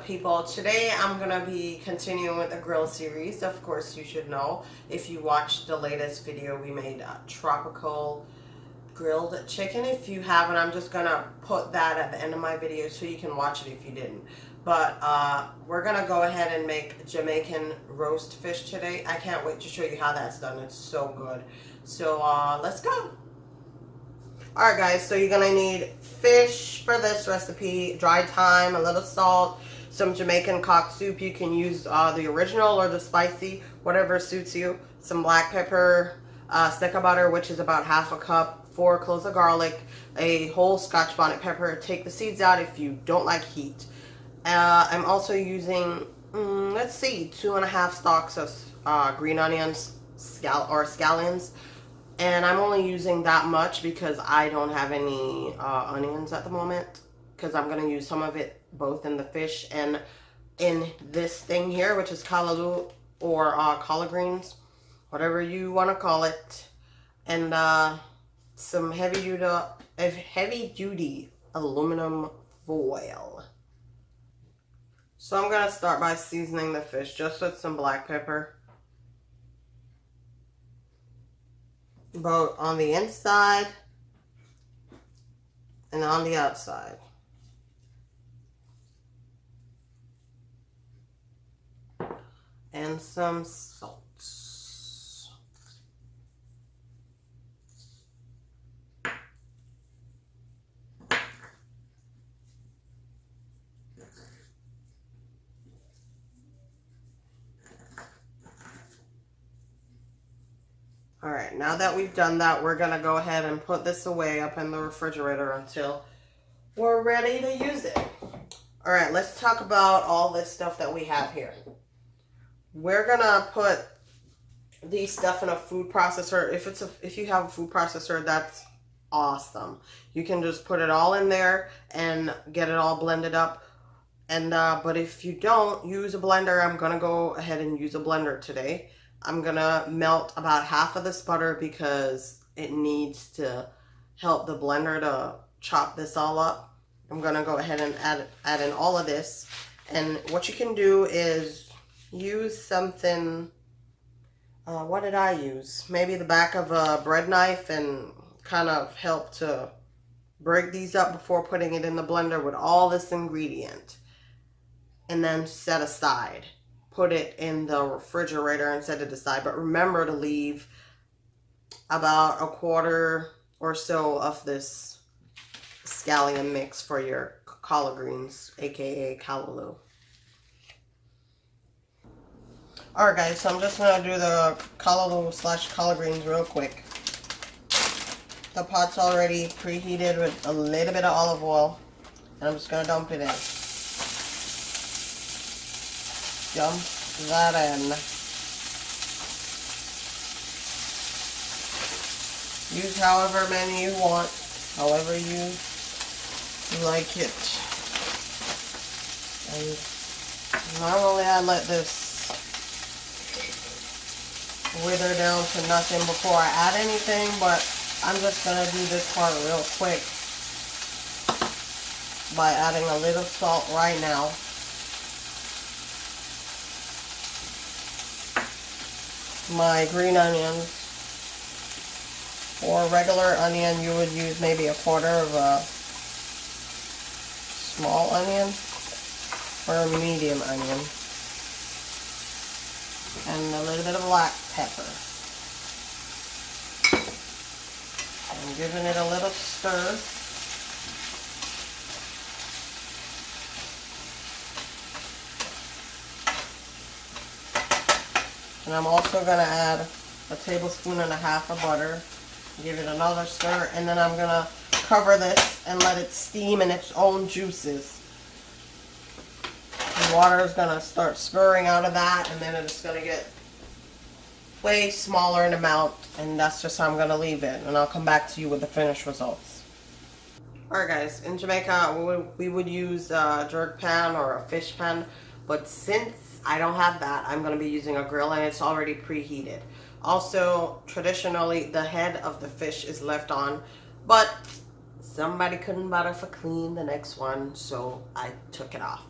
people? Today I'm gonna be continuing with the grill series. Of course, you should know if you watched the latest video we made, tropical grilled chicken. If you haven't, I'm just gonna put that at the end of my video so you can watch it if you didn't. But we're gonna go ahead and make Jamaican roast fish today. I can't wait to show you how that's done. It's so good. So let's go. Alright guys, so you're gonna need fish for this recipe, dried thyme, a little salt, some Jamaican cock soup. You can use the original or the spicy, whatever suits you. Some black pepper, stick of butter, which is about half a cup, 4 cloves of garlic, a whole Scotch bonnet pepper. Take the seeds out if you don't like heat. I'm also using, let's see, 2.5 stalks of green onions, scallions. And I'm only using that much because I don't have any onions at the moment, because I'm going to use some of it both in the fish and in this thing here, which is callaloo or collard greens, whatever you want to call it. And some heavy duty aluminum foil. So I'm going to start by seasoning the fish just with some black pepper. Both on the inside and on the outside. And some salt. Alright, now that we've done that, we're going to go ahead and put this away up in the refrigerator until we're ready to use it. Alright, let's talk about all this stuff that we have here. We're going to put these stuff in a food processor. If you have a food processor, that's awesome. You can just put it all in there and get it all blended up. And but if you don't use a blender, I'm going to go ahead and use a blender today. I'm going to melt about half of this butter because it needs to help the blender to chop this all up. I'm going to go ahead and add in all of this. And what you can do is use something, what did I use? Maybe the back of a bread knife, and kind of help to break these up before putting it in the blender with all this ingredient. And then set aside. Put it in the refrigerator and set it aside. But remember to leave about 1/4 or so of this scallion mix for your collard greens, aka callaloo. Alright guys, so I'm just going to do the callaloo / collard greens real quick. The pot's already preheated with a little bit of olive oil. And I'm just going to dump it in. Dump that in. Use however many you want, however you like it. And normally I let this wither down to nothing before I add anything, but I'm just going to do this part real quick by adding a little salt right now. My green onions, or regular onion, you would use maybe 1/4 of a small onion or a medium onion, and a little bit of black pepper, and giving it a little stir. And I'm also going to add 1.5 tablespoons of butter. Give it another stir. And then I'm going to cover this and let it steam in its own juices. The water is going to start scurrying out of that. And then it's going to get way smaller in amount. And that's just how I'm going to leave it. And I'll come back to you with the finished results. Alright guys, in Jamaica we would use a jerk pan or a fish pan. But since I don't have that, I'm going to be using a grill, and it's already preheated. Also, traditionally, the head of the fish is left on, but somebody couldn't bother for clean the next one, so I took it off.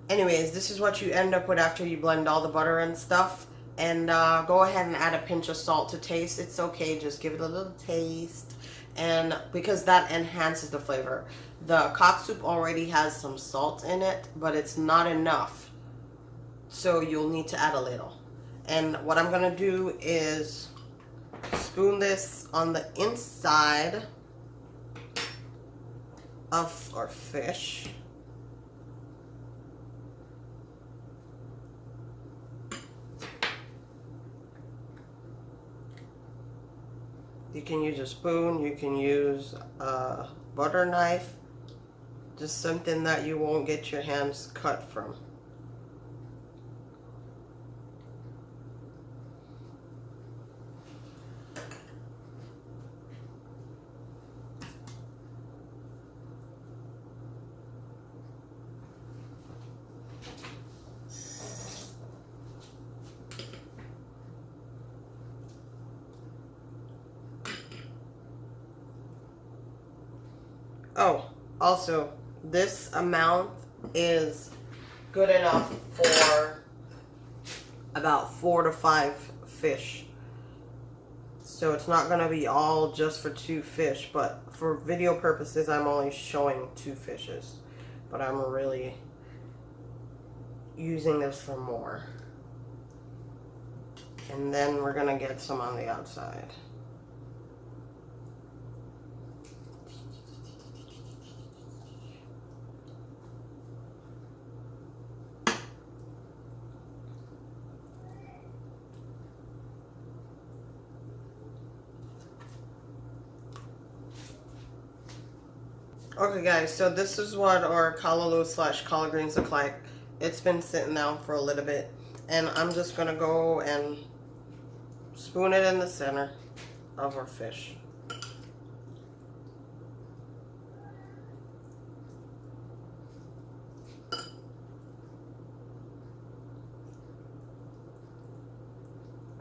Anyways, this is what you end up with after you blend all the butter and stuff. And go ahead and add a pinch of salt to taste. It's okay, just give it a little taste. And because that enhances the flavor. The cock soup already has some salt in it, but it's not enough. So you'll need to add a little. And what I'm gonna do is spoon this on the inside of our fish. You can use a spoon, you can use a butter knife, just something that you won't get your hands cut from. Oh, also, this amount is good enough for about 4 to 5 fish. So it's not going to be all just for 2 fish, but for video purposes, I'm only showing 2 fishes. But I'm really using this for more. And then we're going to get some on the outside. Okay guys, so this is what our callaloo / collard greens look like. It's been sitting out for a little bit, and I'm just gonna go and spoon it in the center of our fish.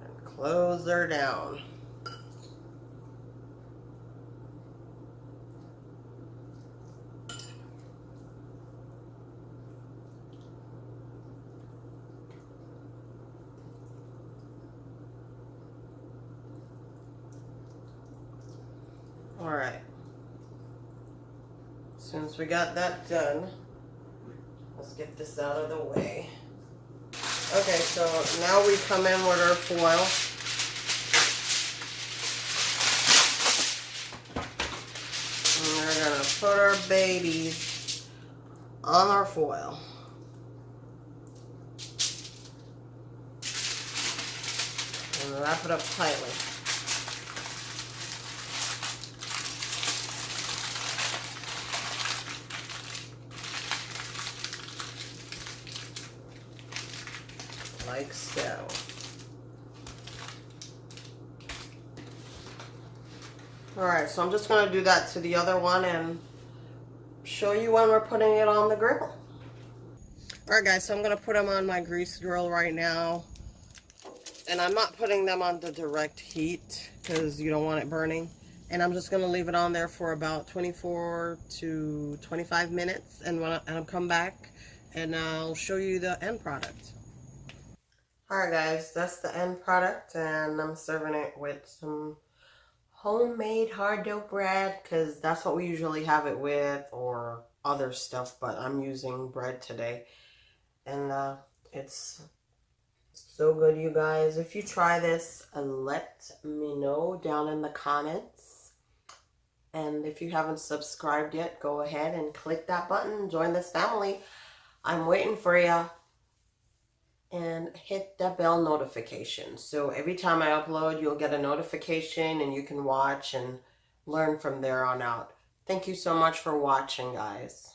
And close her down. Alright, since we got that done, let's get this out of the way. Okay, so now we come in with our foil. And we're going to put our babies on our foil. And wrap it up tightly. Like so. Alright, so I'm just going to do that to the other one and show you when we're putting it on the grill. Alright guys, so I'm going to put them on my grease grill right now. And I'm not putting them on the direct heat because you don't want it burning. And I'm just going to leave it on there for about 24 to 25 minutes. And when I'll come back and I'll show you the end product. Alright guys, that's the end product, and I'm serving it with some homemade hard dough bread because that's what we usually have it with, or other stuff, but I'm using bread today. And it's so good, you guys. If you try this, let me know down in the comments. And if you haven't subscribed yet, go ahead and click that button, join this family. I'm waiting for you. And hit the bell notification. So every time I upload, you'll get a notification and you can watch and learn from there on out. Thank you so much for watching, guys.